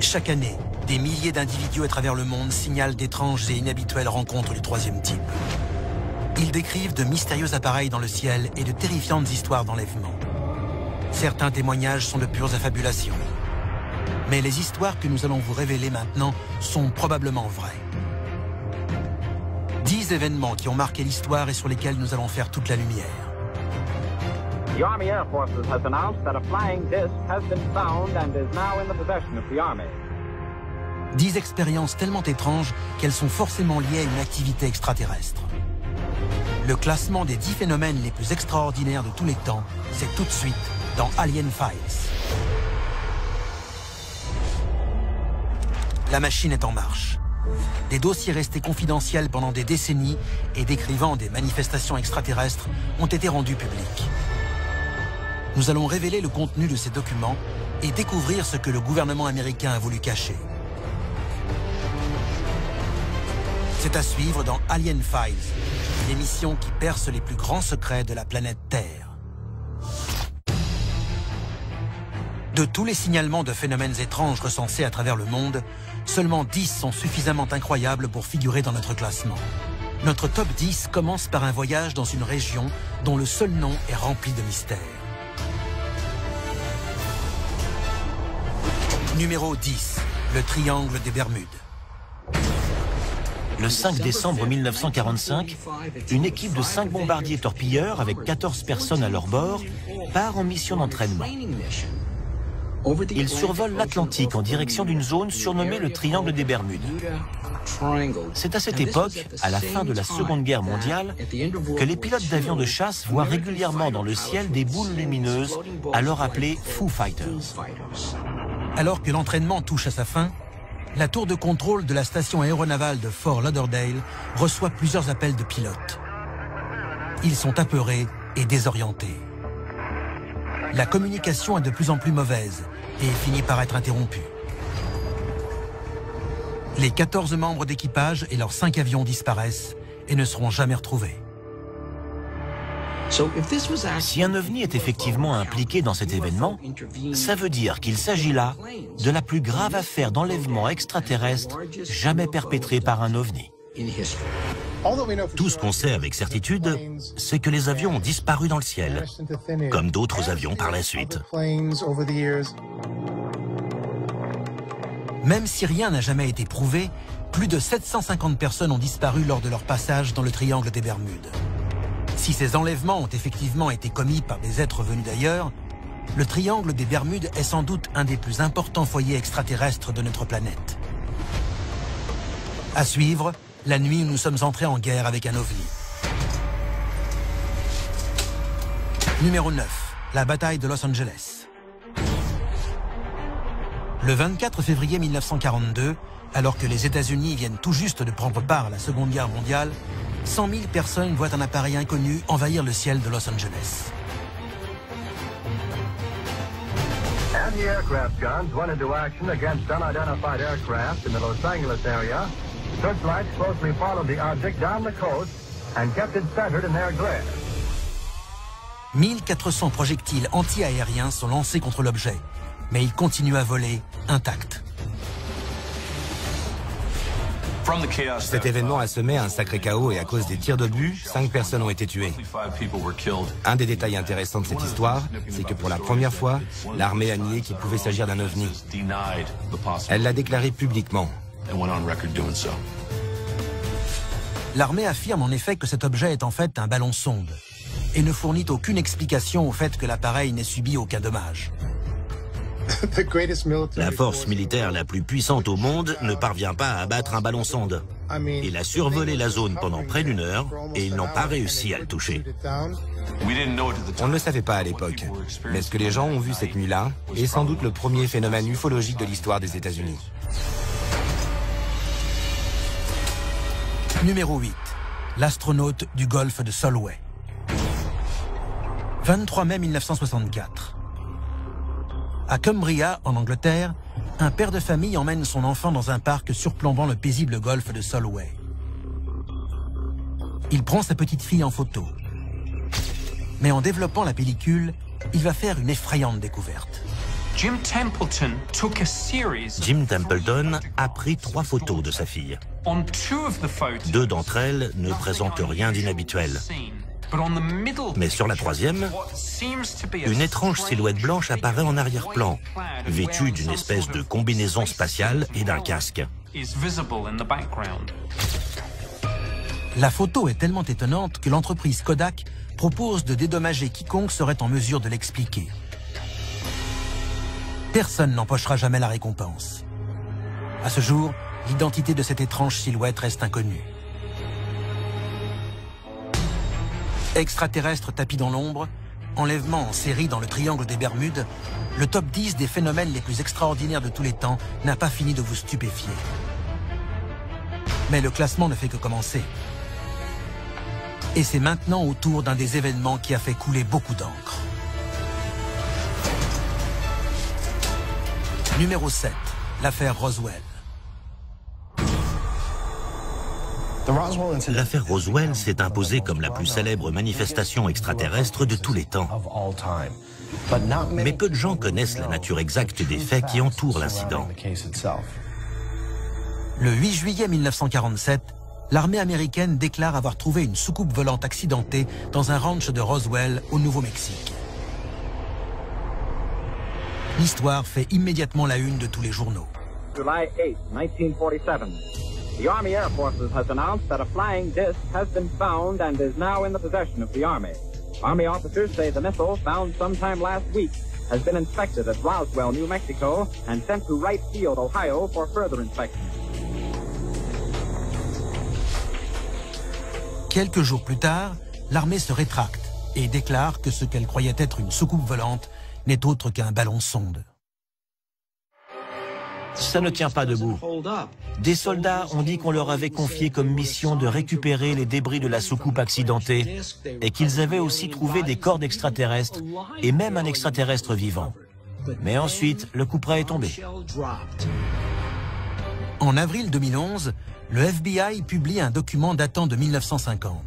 Chaque année, des milliers d'individus à travers le monde signalent d'étranges et inhabituelles rencontres du troisième type. Ils décrivent de mystérieux appareils dans le ciel et de terrifiantes histoires d'enlèvement. Certains témoignages sont de pures affabulations. Mais les histoires que nous allons vous révéler maintenant sont probablement vraies. 10 événements qui ont marqué l'histoire et sur lesquels nous allons faire toute la lumière. The Army Air Forces has announced that a flying disc has been found and is now in the possession of the Army. 10 expériences tellement étranges qu'elles sont forcément liées à une activité extraterrestre. Le classement des 10 phénomènes les plus extraordinaires de tous les temps, c'est tout de suite dans Alien Files. La machine est en marche. Des dossiers restés confidentiels pendant des décennies et décrivant des manifestations extraterrestres ont été rendus publics. Nous allons révéler le contenu de ces documents et découvrir ce que le gouvernement américain a voulu cacher. C'est à suivre dans Alien Files, l'émission qui perce les plus grands secrets de la planète Terre. De tous les signalements de phénomènes étranges recensés à travers le monde, seulement 10 sont suffisamment incroyables pour figurer dans notre classement. Notre top 10 commence par un voyage dans une région dont le seul nom est rempli de mystères. Numéro 10, le triangle des Bermudes. Le 5 décembre 1945, une équipe de 5 bombardiers torpilleurs avec 14 personnes à leur bord part en mission d'entraînement. Ils survolent l'Atlantique en direction d'une zone surnommée le triangle des Bermudes. C'est à cette époque, à la fin de la Seconde Guerre mondiale, que les pilotes d'avions de chasse voient régulièrement dans le ciel des boules lumineuses, alors appelées Foo Fighters. Alors que l'entraînement touche à sa fin, la tour de contrôle de la station aéronavale de Fort Lauderdale reçoit plusieurs appels de pilotes. Ils sont apeurés et désorientés. La communication est de plus en plus mauvaise et finit par être interrompue. Les 14 membres d'équipage et leurs 5 avions disparaissent et ne seront jamais retrouvés. Si un ovni est effectivement impliqué dans cet événement, ça veut dire qu'il s'agit là de la plus grave affaire d'enlèvement extraterrestre jamais perpétrée par un ovni. Tout ce qu'on sait avec certitude, c'est que les avions ont disparu dans le ciel, comme d'autres avions par la suite. Même si rien n'a jamais été prouvé, plus de 750 personnes ont disparu lors de leur passage dans le triangle des Bermudes. Si ces enlèvements ont effectivement été commis par des êtres venus d'ailleurs, le triangle des Bermudes est sans doute un des plus importants foyers extraterrestres de notre planète. À suivre, la nuit où nous sommes entrés en guerre avec un ovni. Numéro 9, la bataille de Los Angeles. Le 24 février 1942, alors que les États-Unis viennent tout juste de prendre part à la Seconde Guerre mondiale, 100 000 personnes voient un appareil inconnu envahir le ciel de Los Angeles. Anti-aircraft guns went into action against unidentified aircraft in the Los Angeles area. Searchlights closely followed the object down the coast and kept it centered in their glare. 1400 projectiles anti-aériens sont lancés contre l'objet, mais il continue à voler intact. Cet événement a semé un sacré chaos et à cause des tirs d'obus, 5 personnes ont été tuées. Un des détails intéressants de cette histoire, c'est que pour la première fois, l'armée a nié qu'il pouvait s'agir d'un ovni. Elle l'a déclaré publiquement. L'armée affirme en effet que cet objet est en fait un ballon sonde et ne fournit aucune explication au fait que l'appareil n'ait subi aucun dommage. La force militaire la plus puissante au monde ne parvient pas à abattre un ballon sonde. Il a survolé la zone pendant près d'1 heure et ils n'ont pas réussi à le toucher. On ne le savait pas à l'époque, mais ce que les gens ont vu cette nuit-là est sans doute le premier phénomène ufologique de l'histoire des États-Unis. Numéro 8, l'astronaute du golfe de Solway. 23 mai 1964. À Cumbria, en Angleterre, un père de famille emmène son enfant dans un parc surplombant le paisible golfe de Solway. Il prend sa petite fille en photo. Mais en développant la pellicule, il va faire une effrayante découverte. Jim Templeton a pris 3 photos de sa fille. 2 d'entre elles ne présentent rien d'inhabituel. Mais sur la 3e, une étrange silhouette blanche apparaît en arrière-plan, vêtue d'une espèce de combinaison spatiale et d'un casque. La photo est tellement étonnante que l'entreprise Kodak propose de dédommager quiconque serait en mesure de l'expliquer. Personne n'empochera jamais la récompense. À ce jour, l'identité de cette étrange silhouette reste inconnue. Extraterrestre tapis dans l'ombre, enlèvement en série dans le triangle des Bermudes, le top 10 des phénomènes les plus extraordinaires de tous les temps n'a pas fini de vous stupéfier. Mais le classement ne fait que commencer. Et c'est maintenant au tour d'un des événements qui a fait couler beaucoup d'encre. Numéro 7, l'affaire Roswell. L'affaire Roswell s'est imposée comme la plus célèbre manifestation extraterrestre de tous les temps. Mais peu de gens connaissent la nature exacte des faits qui entourent l'incident. Le 8 juillet 1947, l'armée américaine déclare avoir trouvé une soucoupe volante accidentée dans un ranch de Roswell, au Nouveau-Mexique. L'histoire fait immédiatement la une de tous les journaux. July 8, 1947. The Army Air Forces has announced that a flying disc has been found and is now in the possession of the Army. Army officers say the missile, found sometime last week, has been inspected at Roswell, New Mexico, and sent to Wright Field, Ohio, for further inspection. Quelques jours plus tard, l'armée se rétracte et déclare que ce qu'elle croyait être une soucoupe volante n'est autre qu'un ballon sonde. Ça ne tient pas debout. Des soldats ont dit qu'on leur avait confié comme mission de récupérer les débris de la soucoupe accidentée et qu'ils avaient aussi trouvé des corps d'extraterrestres et même un extraterrestre vivant. Mais ensuite, le couperet est tombé. En avril 2011, le FBI publie un document datant de 1950.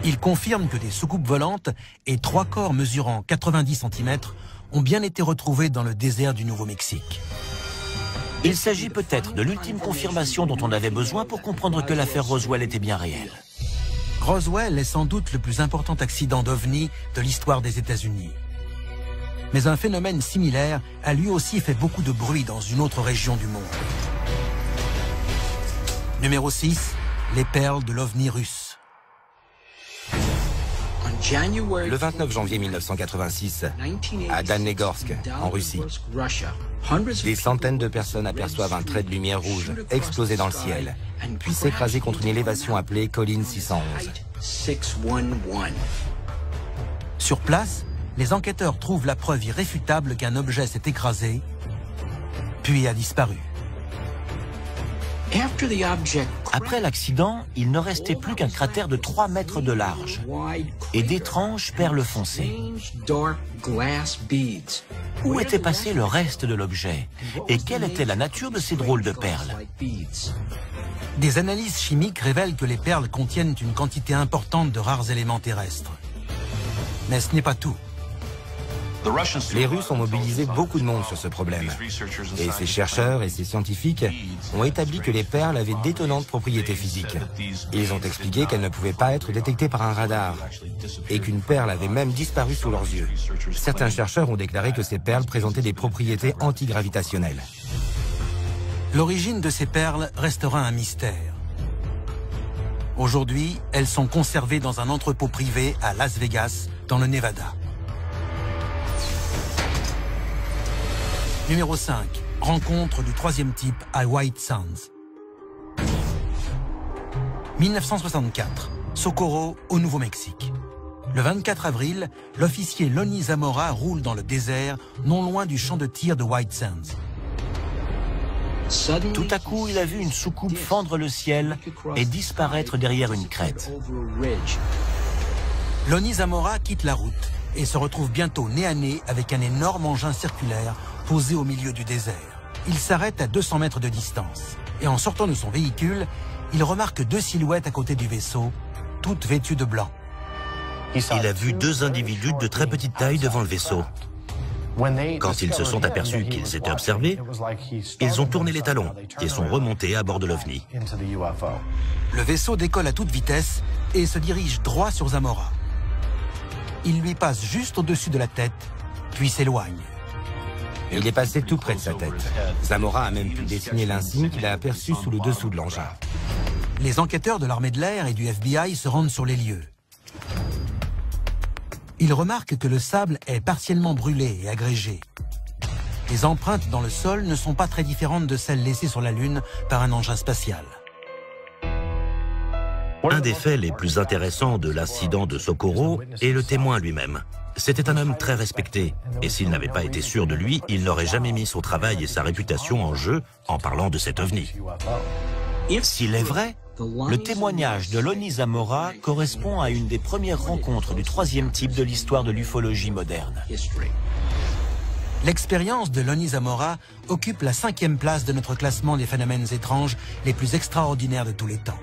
Il confirme que des soucoupes volantes et 3 corps mesurant 90 cm ont bien été retrouvés dans le désert du Nouveau-Mexique. Il s'agit peut-être de l'ultime confirmation dont on avait besoin pour comprendre que l'affaire Roswell était bien réelle. Roswell est sans doute le plus important accident d'OVNI de l'histoire des États-Unis. Mais un phénomène similaire a lui aussi fait beaucoup de bruit dans une autre région du monde. Numéro 6, les perles de l'OVNI russe. Le 29 janvier 1986, à Dannegorsk, en Russie, des centaines de personnes aperçoivent un trait de lumière rouge exploser dans le ciel, puis s'écraser contre une élévation appelée colline 611. Sur place, les enquêteurs trouvent la preuve irréfutable qu'un objet s'est écrasé, puis a disparu. Après l'accident, il ne restait plus qu'un cratère de 3 mètres de large et d'étranges perles foncées. Où était passé le reste de l'objet? Et quelle était la nature de ces drôles de perles? Des analyses chimiques révèlent que les perles contiennent une quantité importante de rares éléments terrestres. Mais ce n'est pas tout. Les Russes ont mobilisé beaucoup de monde sur ce problème. Et ces chercheurs et ces scientifiques ont établi que les perles avaient d'étonnantes propriétés physiques. Ils ont expliqué qu'elles ne pouvaient pas être détectées par un radar et qu'une perle avait même disparu sous leurs yeux. Certains chercheurs ont déclaré que ces perles présentaient des propriétés antigravitationnelles. L'origine de ces perles restera un mystère. Aujourd'hui, elles sont conservées dans un entrepôt privé à Las Vegas, dans le Nevada. Numéro 5. Rencontre du 3e type à White Sands. 1964. Socorro, au Nouveau-Mexique. Le 24 avril, l'officier Lonnie Zamora roule dans le désert, non loin du champ de tir de White Sands. Tout à coup, il a vu une soucoupe fendre le ciel et disparaître derrière une crête. Lonnie Zamora quitte la route et se retrouve bientôt nez à nez avec un énorme engin circulaire posé au milieu du désert. Il s'arrête à 200 mètres de distance et en sortant de son véhicule, il remarque 2 silhouettes à côté du vaisseau, toutes vêtues de blanc. Il a vu deux individus de très petite taille devant le vaisseau. Quand ils se sont aperçus qu'ils étaient observés, ils ont tourné les talons et sont remontés à bord de l'OVNI. Le vaisseau décolle à toute vitesse et se dirige droit sur Zamora. Il lui passe juste au-dessus de la tête, puis s'éloigne. Il est passé tout près de sa tête. Zamora a même pu dessiner l'insigne qu'il a aperçu sous le dessous de l'engin. Les enquêteurs de l'armée de l'air et du FBI se rendent sur les lieux. Ils remarquent que le sable est partiellement brûlé et agrégé. Les empreintes dans le sol ne sont pas très différentes de celles laissées sur la Lune par un engin spatial. Un des faits les plus intéressants de l'incident de Socorro est le témoin lui-même. C'était un homme très respecté, et s'il n'avait pas été sûr de lui, il n'aurait jamais mis son travail et sa réputation en jeu en parlant de cet OVNI. S'il est vrai, le témoignage de Lonnie Zamora correspond à une des premières rencontres du troisième type de l'histoire de l'ufologie moderne. L'expérience de Lonnie Zamora occupe la 5e place de notre classement des phénomènes étranges les plus extraordinaires de tous les temps.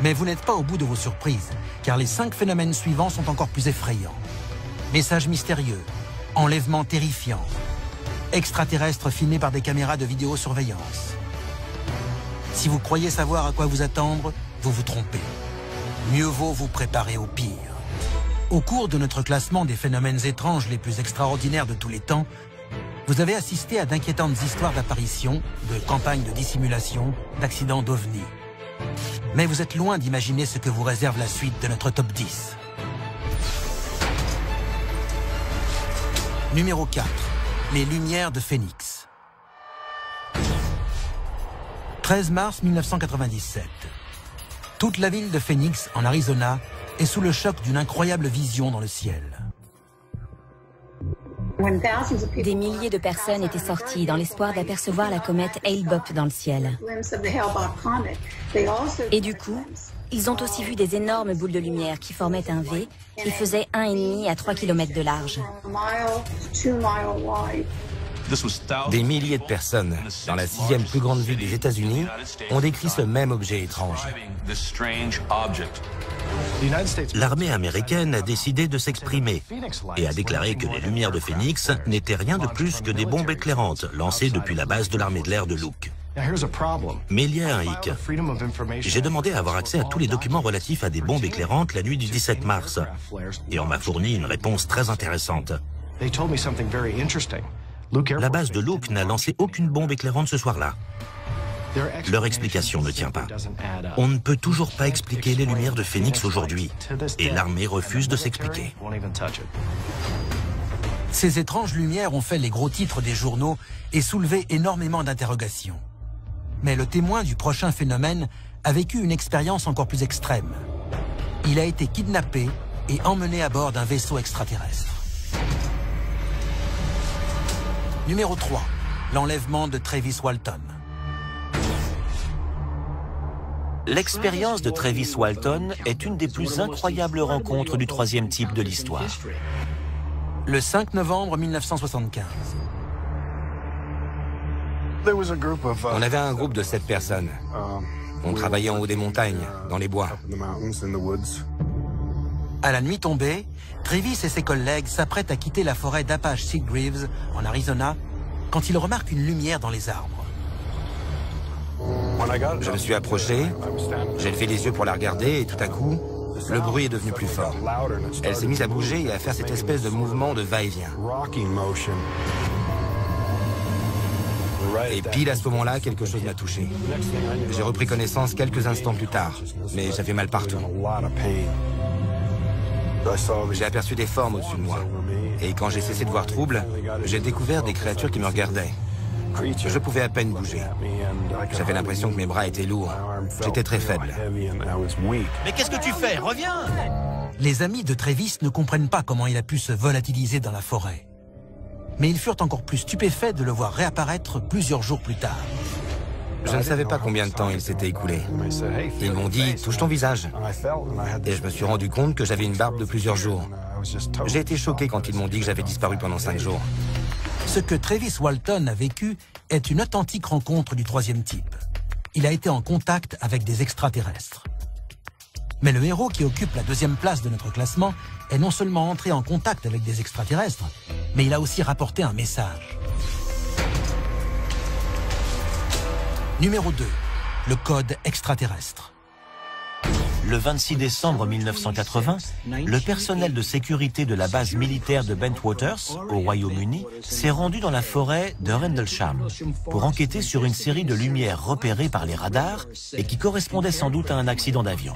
Mais vous n'êtes pas au bout de vos surprises, car les 5 phénomènes suivants sont encore plus effrayants. Messages mystérieux, enlèvements terrifiants, extraterrestres filmés par des caméras de vidéosurveillance. Si vous croyez savoir à quoi vous attendre, vous vous trompez. Mieux vaut vous préparer au pire. Au cours de notre classement des phénomènes étranges les plus extraordinaires de tous les temps, vous avez assisté à d'inquiétantes histoires d'apparitions, de campagnes de dissimulation, d'accidents d'OVNI. Mais vous êtes loin d'imaginer ce que vous réserve la suite de notre top 10. Numéro 4. Les Lumières de Phoenix. 13 mars 1997. Toute la ville de Phoenix, en Arizona, est sous le choc d'une incroyable vision dans le ciel. Des milliers de personnes étaient sorties dans l'espoir d'apercevoir la comète Hale-Bopp dans le ciel. Et du coup, ils ont aussi vu des énormes boules de lumière qui formaient un V et faisaient 1,5 à 3 km de large. Des milliers de personnes, dans la 6e plus grande ville des États-Unis, ont décrit ce même objet étrange. L'armée américaine a décidé de s'exprimer et a déclaré que les lumières de Phoenix n'étaient rien de plus que des bombes éclairantes lancées depuis la base de l'armée de l'air de Luke. Mais il y a un hic. J'ai demandé à avoir accès à tous les documents relatifs à des bombes éclairantes la nuit du 17 mars et on m'a fourni une réponse très intéressante. La base de Luke n'a lancé aucune bombe éclairante ce soir-là. Leur explication ne tient pas. On ne peut toujours pas expliquer les lumières de Phoenix aujourd'hui, et l'armée refuse de s'expliquer. Ces étranges lumières ont fait les gros titres des journaux et soulevé énormément d'interrogations. Mais le témoin du prochain phénomène a vécu une expérience encore plus extrême. Il a été kidnappé et emmené à bord d'un vaisseau extraterrestre. Numéro 3. L'enlèvement de Travis Walton. L'expérience de Travis Walton est une des plus incroyables rencontres du troisième type de l'histoire. Le 5 novembre 1975. On avait un groupe de 7 personnes. On travaillait en haut des montagnes, dans les bois. À la nuit tombée, Travis et ses collègues s'apprêtent à quitter la forêt d'Apache Seagreaves, en Arizona, quand ils remarquent une lumière dans les arbres. Je me suis approché, j'ai levé les yeux pour la regarder et tout à coup, le bruit est devenu plus fort. Elle s'est mise à bouger et à faire cette espèce de mouvement de va-et-vient. Et pile à ce moment-là, quelque chose m'a touché. J'ai repris connaissance quelques instants plus tard, mais j'avais mal partout. J'ai aperçu des formes au-dessus de moi. Et quand j'ai cessé de voir trouble, j'ai découvert des créatures qui me regardaient. Je pouvais à peine bouger. J'avais l'impression que mes bras étaient lourds. J'étais très faible. Mais qu'est-ce que tu fais? Reviens! Les amis de Travis ne comprennent pas comment il a pu se volatiliser dans la forêt. Mais ils furent encore plus stupéfaits de le voir réapparaître plusieurs jours plus tard. Je ne savais pas combien de temps il s'était écoulé. Ils m'ont dit « touche ton visage ». Et je me suis rendu compte que j'avais une barbe de plusieurs jours. J'ai été choqué quand ils m'ont dit que j'avais disparu pendant 5 jours. Ce que Travis Walton a vécu est une authentique rencontre du troisième type. Il a été en contact avec des extraterrestres. Mais le héros qui occupe la 2e place de notre classement est non seulement entré en contact avec des extraterrestres, mais il a aussi rapporté un message. Numéro 2. Le code extraterrestre. Le 26 décembre 1980, le personnel de sécurité de la base militaire de Bentwaters, au Royaume-Uni, s'est rendu dans la forêt de Rendlesham pour enquêter sur une série de lumières repérées par les radars et qui correspondaient sans doute à un accident d'avion.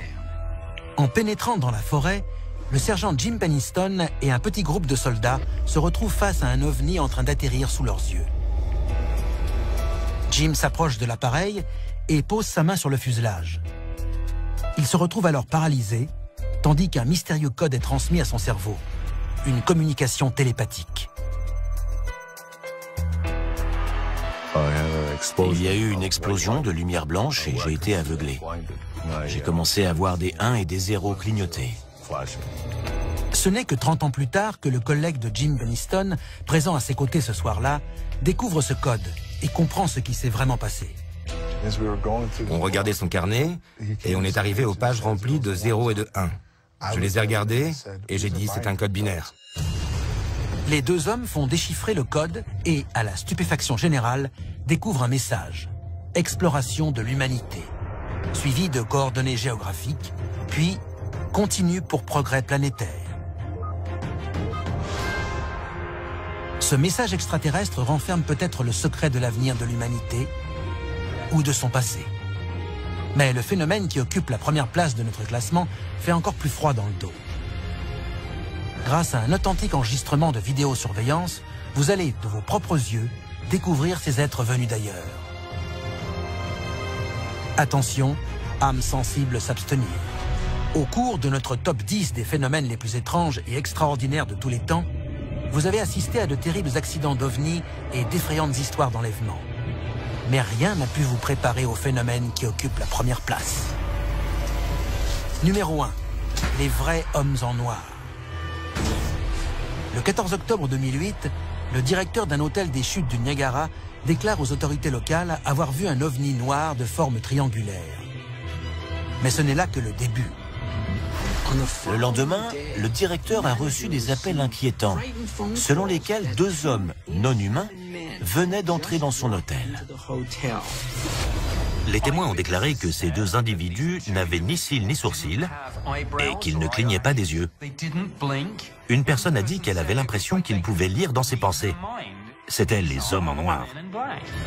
En pénétrant dans la forêt, le sergent Jim Penniston et un petit groupe de soldats se retrouvent face à un ovni en train d'atterrir sous leurs yeux. Jim s'approche de l'appareil et pose sa main sur le fuselage. Il se retrouve alors paralysé, tandis qu'un mystérieux code est transmis à son cerveau. Une communication télépathique. Il y a eu une explosion de lumière blanche et j'ai été aveuglé. J'ai commencé à voir des 1 et des 0 clignoter. Ce n'est que 30 ans plus tard que le collègue de Jim Penniston, présent à ses côtés ce soir-là, découvre ce code et comprend ce qui s'est vraiment passé. On regardait son carnet et on est arrivé aux pages remplies de 0 et de 1. Je les ai regardées et j'ai dit c'est un code binaire. Les deux hommes font déchiffrer le code et, à la stupéfaction générale, découvrent un message. Exploration de l'humanité. Suivi de coordonnées géographiques, puis continue pour progrès planétaire. Ce message extraterrestre renferme peut-être le secret de l'avenir de l'humanité ou de son passé. Mais le phénomène qui occupe la 1re place de notre classement fait encore plus froid dans le dos. Grâce à un authentique enregistrement de vidéosurveillance, vous allez, de vos propres yeux, découvrir ces êtres venus d'ailleurs. Attention, âmes sensibles s'abstenir. Au cours de notre top 10 des phénomènes les plus étranges et extraordinaires de tous les temps, vous avez assisté à de terribles accidents d'ovnis et d'effrayantes histoires d'enlèvement. Mais rien n'a pu vous préparer au phénomène qui occupe la 1re place. Numéro 1. Les vrais hommes en noir. Le 14 octobre 2008, le directeur d'un hôtel des chutes du Niagara déclare aux autorités locales avoir vu un ovni noir de forme triangulaire. Mais ce n'est là que le début. Le lendemain, le directeur a reçu des appels inquiétants, selon lesquels 2 hommes non humains venaient d'entrer dans son hôtel. Les témoins ont déclaré que ces 2 individus n'avaient ni cils ni sourcils et qu'ils ne clignaient pas des yeux. Une personne a dit qu'elle avait l'impression qu'ils pouvaient lire dans ses pensées. C'étaient les hommes en noir.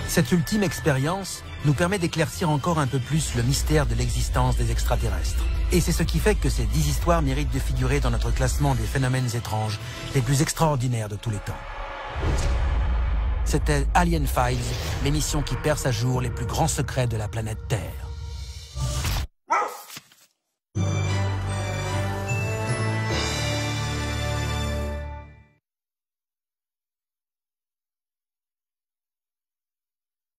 Cette ultime expérience nous permet d'éclaircir encore un peu plus le mystère de l'existence des extraterrestres. Et c'est ce qui fait que ces 10 histoires méritent de figurer dans notre classement des phénomènes étranges les plus extraordinaires de tous les temps. C'était Alien Files, l'émission qui perce à jour les plus grands secrets de la planète Terre.